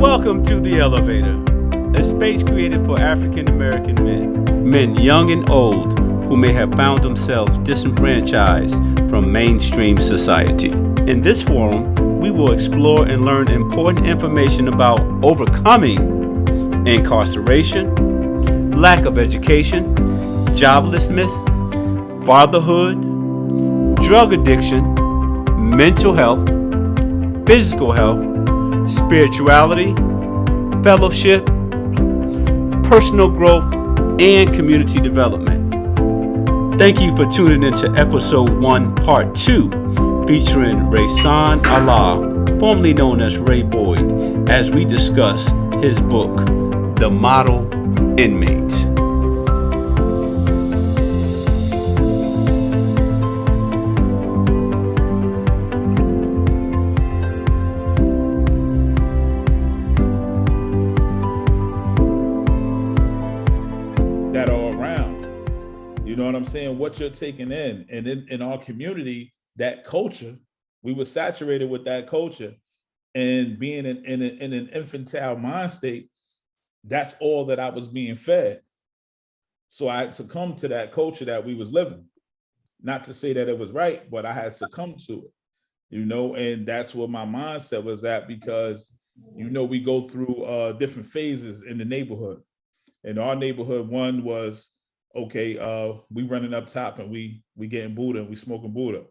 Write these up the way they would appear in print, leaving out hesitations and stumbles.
Welcome to The Elevator, a space created for African American men young and old, who may have found themselves disenfranchised from mainstream society. In this forum, we will explore and learn important information about overcoming incarceration, lack of education, joblessness, fatherhood, drug addiction, mental health, physical health, spirituality, fellowship, personal growth, and community development. Thank you for tuning into episode 1, part 2, featuring Raysan Allah, formerly known as Ray Boyd, as we discuss his book, The Model Inmate. I'm saying what you're taking in, and in our community, that culture, we were saturated with that culture, and being in an infantile mind state, that's all that I was being fed. So I had succumbed to that culture that we was living. Not to say that it was right, but I had succumbed to it, and that's where my mindset was at, because we go through different phases in the neighborhood. In our neighborhood, one was, okay, we running up top and we getting Buddha and we smoking Buddha.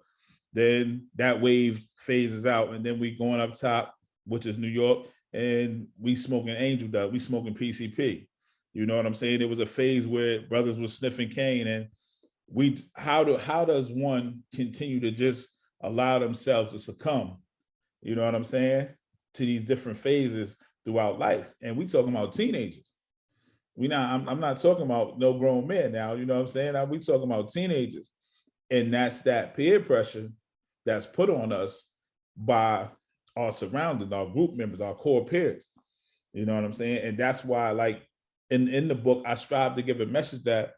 Then that wave phases out, and then we going up top, which is New York, and we smoking Angel Dust, we smoking PCP. You know what I'm saying? There was a phase where brothers were sniffing cane, and how does one continue to just allow themselves to succumb, you know what I'm saying, to these different phases throughout life? And we talking about teenagers. I'm not talking about no grown men now, you know what I'm saying? We talking about teenagers. And that's that peer pressure that's put on us by our surroundings, our group members, our core peers. You know what I'm saying? And that's why, like, in the book, I strive to give a message that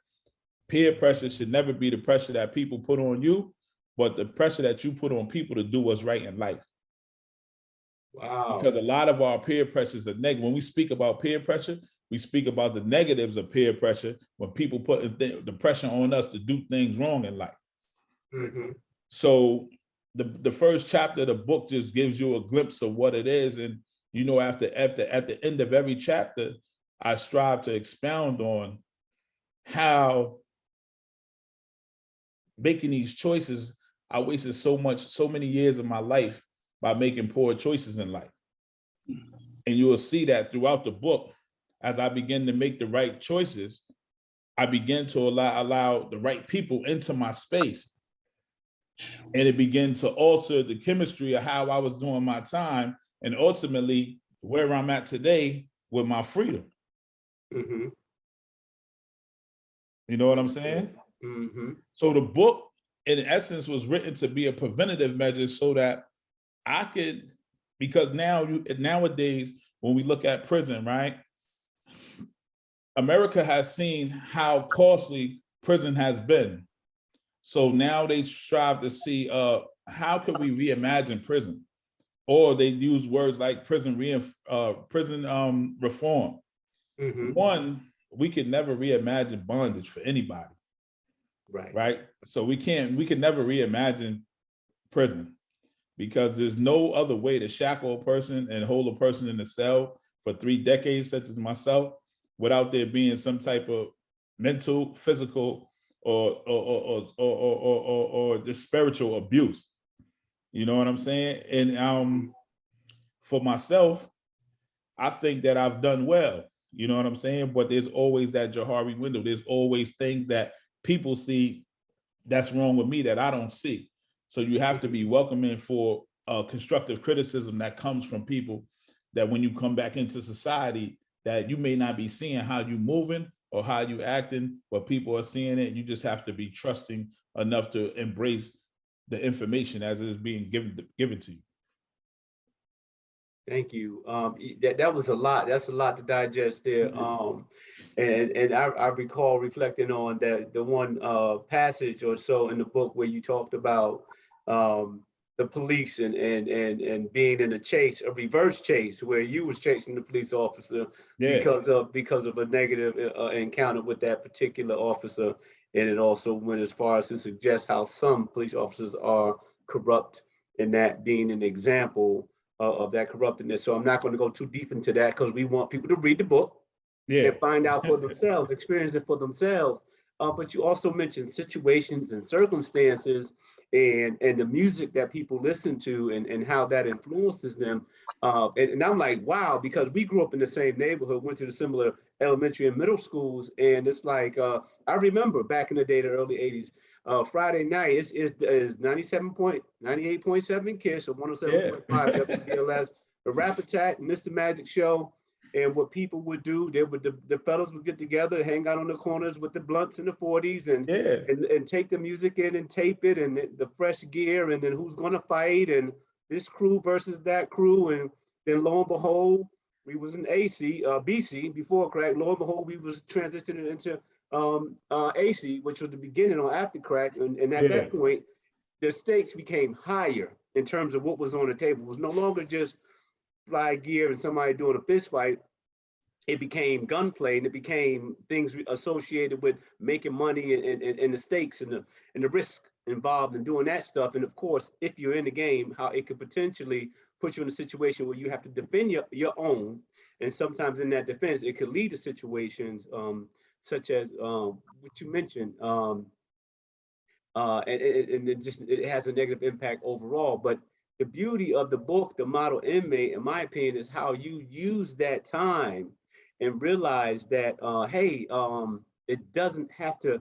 peer pressure should never be the pressure that people put on you, but the pressure that you put on people to do what's right in life. Wow. Because a lot of our peer pressures are negative. When we speak about peer pressure, we speak about the negatives of peer pressure, when people put the pressure on us to do things wrong in life. Mm-hmm. So the first chapter of the book just gives you a glimpse of what it is. And, at the end of every chapter, I strive to expound on how making these choices, I wasted so many years of my life by making poor choices in life. And you will see that throughout the book. As I begin to make the right choices, I begin to allow the right people into my space. And it began to alter the chemistry of how I was doing my time, and ultimately where I'm at today with my freedom. Mm-hmm. You know what I'm saying? Mm-hmm. So the book, in essence, was written to be a preventative measure so that I could, because nowadays, when we look at prison, right? America has seen how costly prison has been. So now they strive to see how can we reimagine prison? Or they use words like prison reform. Mm-hmm. One, we could never reimagine bondage for anybody. Right. So we can never reimagine prison, because there's no other way to shackle a person and hold a person in a cell for 3 decades, such as myself, without there being some type of mental, physical, or just spiritual abuse. You know what I'm saying? And for myself, I think that I've done well. You know what I'm saying? But there's always that Johari window. There's always things that people see that's wrong with me that I don't see. So you have to be welcoming for constructive criticism that comes from people that when you come back into society, that you may not be seeing how you moving or how you acting, but people are seeing it. You just have to be trusting enough to embrace the information as it is being given to you. Thank you. That was a lot. That's a lot to digest there. And I recall reflecting on the one passage or so in the book where you talked about the police and being in a chase, a reverse chase, where you was chasing the police officer Yeah. because of a negative encounter with that particular officer. And it also went as far as to suggest how some police officers are corrupt, and that being an example of that corruptedness. So I'm not going to go too deep into that because we want people to read the book Yeah. and find out for themselves, experience it for themselves. But you also mentioned situations and circumstances and the music that people listen to and how that influences them. And I'm like, wow, because we grew up in the same neighborhood, went to the similar elementary and middle schools. And it's like, I remember back in the day, the early 80s, Friday night is 98.7 KISS or 107.5 WBLS, the Rap Attack, Mr. Magic Show. And what people would do, the fellas would get together, hang out on the corners with the blunts and the 40s and take the music in and tape it and the fresh gear and then who's gonna fight and this crew versus that crew. And then lo and behold, we was in BC before crack. Lo and behold, we was transitioning into AC, which was the beginning or after crack. And at that point, the stakes became higher in terms of what was on the table. It was no longer just fly gear and somebody doing a fist fight. It became gunplay, and it became things associated with making money and the stakes and the risk involved in doing that stuff. And of course, if you're in the game, how it could potentially put you in a situation where you have to defend your own. And sometimes in that defense, it could lead to situations such as what you mentioned. And it has a negative impact overall. But the beauty of the book, The Model Inmate, in my opinion, is how you use that time and realize that, hey, it doesn't have to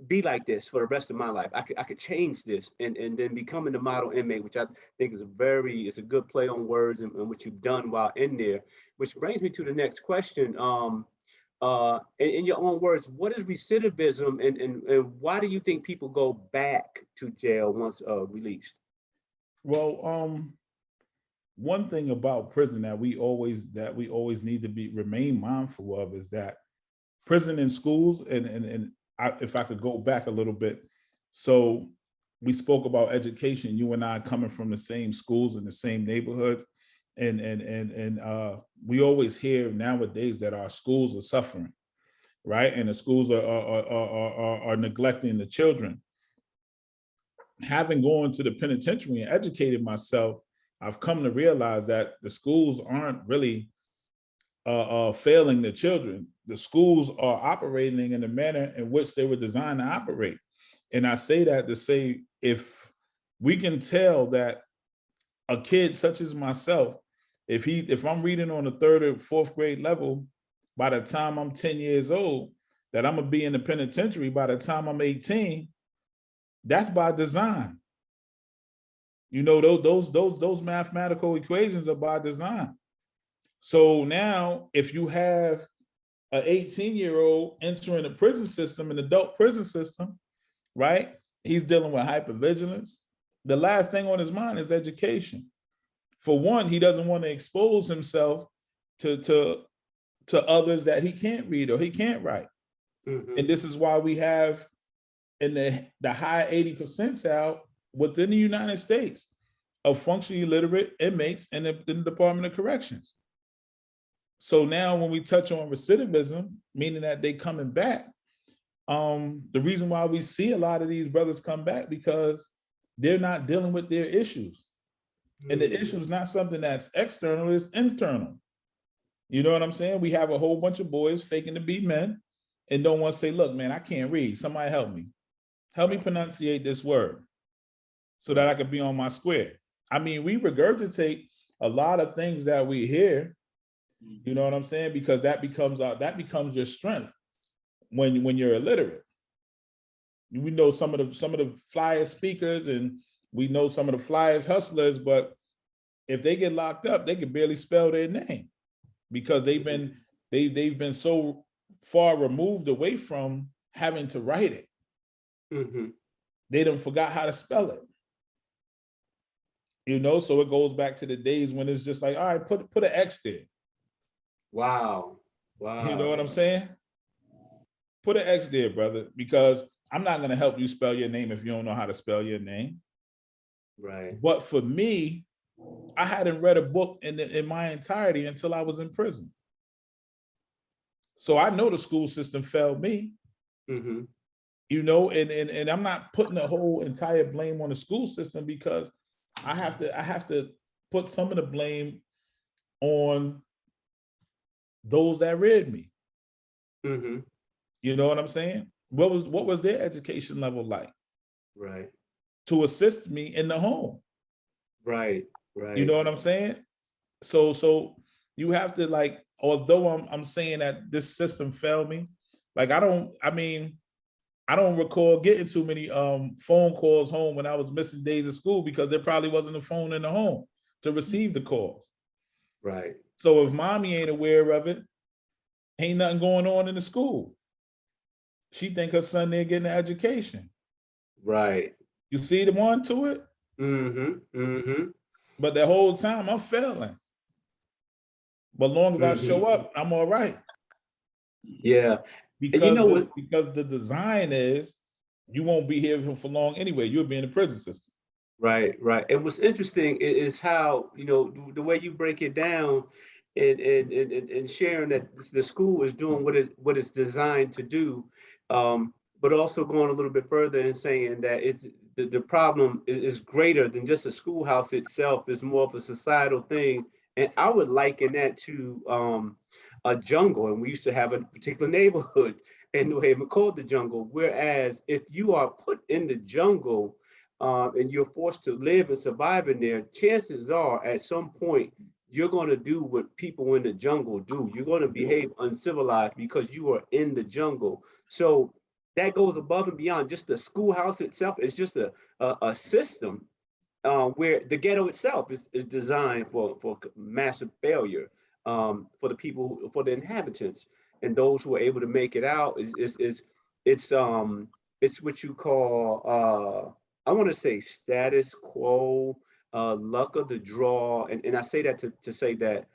be like this for the rest of my life. I could change this and then becoming the model inmate, which I think is it's a good play on words and what you've done while in there, which brings me to the next question. In your own words, what is recidivism and why do you think people go back to jail once released? Well, one thing about prison that we always need to remain mindful of is that prison and schools, if I could go back a little bit, so we spoke about education. You and I coming from the same schools in the same neighborhoods, and we always hear nowadays that our schools are suffering, right? And the schools are neglecting the children. Having gone to the penitentiary and educated myself, I've come to realize that the schools aren't really failing the children. The schools are operating in the manner in which they were designed to operate. And I say that to say, if we can tell that a kid such as myself, if I'm reading on the 3rd or 4th grade level, by the time I'm 10 years old, that I'm gonna be in the penitentiary by the time I'm 18, that's by design. You know, those mathematical equations are by design. So now, if you have an 18-year-old entering the prison system, an adult prison system, right? He's dealing with hypervigilance. The last thing on his mind is education. For one, he doesn't want to expose himself to others that he can't read or he can't write. Mm-hmm. And this is why we have in the high 80 percentile within the United States of functionally illiterate inmates in the Department of Corrections. So now when we touch on recidivism, meaning that they coming back, the reason why we see a lot of these brothers come back because they're not dealing with their issues. And the issue is not something that's external, it's internal. You know what I'm saying? We have a whole bunch of boys faking to be men and don't want to say, look, man, I can't read. Somebody help me. Help me pronunciate this word so that I could be on my square. I mean, we regurgitate a lot of things that we hear, you know what I'm saying? Because that becomes your strength when you're illiterate. We know some of the flyest speakers and we know some of the flyest hustlers, but if they get locked up, they can barely spell their name because they've been so far removed away from having to write it. Mm-hmm. They done forgot how to spell it. You know, so it goes back to the days when it's just like, all right, put an X there. Wow. You know what I'm saying? Put an X there, brother, because I'm not going to help you spell your name if you don't know how to spell your name. Right. But for me, I hadn't read a book in my entirety until I was in prison. So I know the school system failed me. Mm-hmm. You know, and I'm not putting the whole entire blame on the school system, because I have to put some of the blame on those that reared me. Mm-hmm. You know what I'm saying? What was their education level like? Right. To assist me in the home. Right. Right. You know what I'm saying? So you have to, like, although I'm saying that this system failed me, like I don't recall getting too many phone calls home when I was missing days of school, because there probably wasn't a phone in the home to receive the calls. Right. So if mommy ain't aware of it, ain't nothing going on in the school. She think her son there getting an education. Right. You see the one to it? Mm-hmm. Mm-hmm. But the whole time I'm failing. But long as I show up, I'm all right. Yeah. Because you know what? Because the design is you won't be here for long anyway. You'll be in the prison system. Right, right. And what's interesting is how, you know, the way you break it down and sharing that the school is doing what it's designed to do, but also going a little bit further and saying that it's the problem is greater than just the schoolhouse itself. It's more of a societal thing. And I would liken that to a jungle. And we used to have a particular neighborhood in New Haven called the jungle. Whereas if you are put in the jungle, and you're forced to live and survive in there, chances are at some point you're going to do what people in the jungle do. You're going to behave uncivilized because you are in the jungle. So that goes above and beyond just the schoolhouse itself. It's just a system where the ghetto itself is designed for massive failure for the people, for the inhabitants, and those who are able to make it out. It's what you call I want to say status quo, luck of the draw. And I say that to say that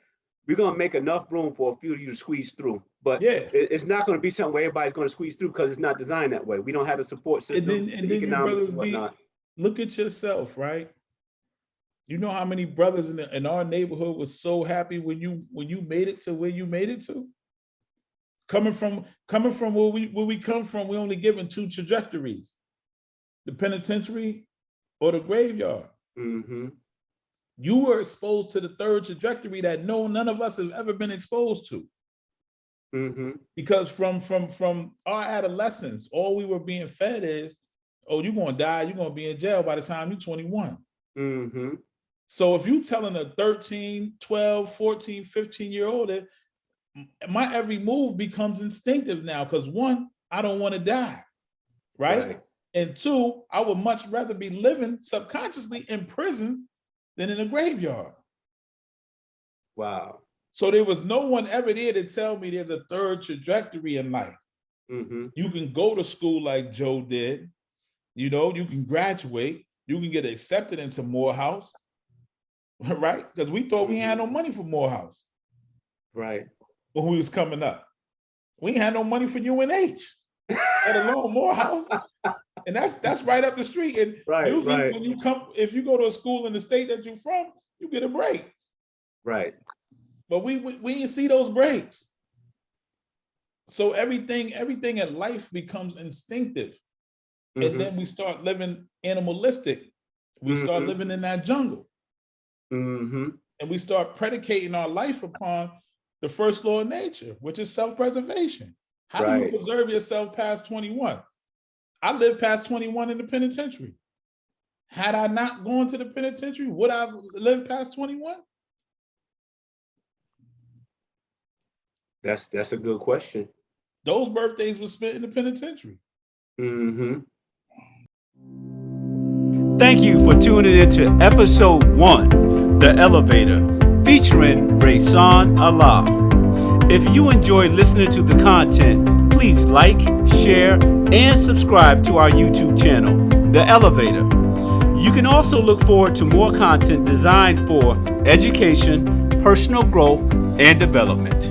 we're going to make enough room for a few of you to squeeze through. But it's not going to be something where everybody's going to squeeze through, because it's not designed that way. We don't have the support system, and then economics and whatnot. Look at yourself, right? You know how many brothers in our neighborhood was so happy when you made it to where you made it to? Coming from where we come from, we only given two trajectories: the penitentiary or the graveyard. Mm-hmm. You were exposed to the third trajectory that none of us have ever been exposed to. Mm-hmm. Because from our adolescence, all we were being fed is, oh, you're going to die, you're going to be in jail by the time you're 21. Mm-hmm. So if you're telling a 13, 12, 14, 15-year-old that my every move becomes instinctive now, because one, I don't want to die, right? And two, I would much rather be living subconsciously in prison than in a graveyard. Wow. So there was no one ever there to tell me there's a third trajectory in life. Mm-hmm. You can go to school like Joe did. You know, you can graduate. You can get accepted into Morehouse, right? Because we thought we had no money for Morehouse. Right. When we was coming up. We ain't had no money for UNH, let alone Morehouse. And that's right up the street. And usually when you come, if you go to a school in the state that you're from, you get a break. Right. But we didn't see those breaks. So everything in life becomes instinctive. Mm-hmm. And then we start living animalistic. We start living in that jungle. Mm-hmm. And we start predicating our life upon the first law of nature, which is self-preservation. How do you preserve yourself past 21? I lived past 21 in the penitentiary. Had I not gone to the penitentiary, would I have lived past 21? That's a good question. Those birthdays were spent in the penitentiary. Mm-hmm. Thank you for tuning into episode 1, The Elevator, featuring Raysan Allah. If you enjoy listening to the content, please like, share, and subscribe to our YouTube channel, The Elevator. You can also look forward to more content designed for education, personal growth, and development.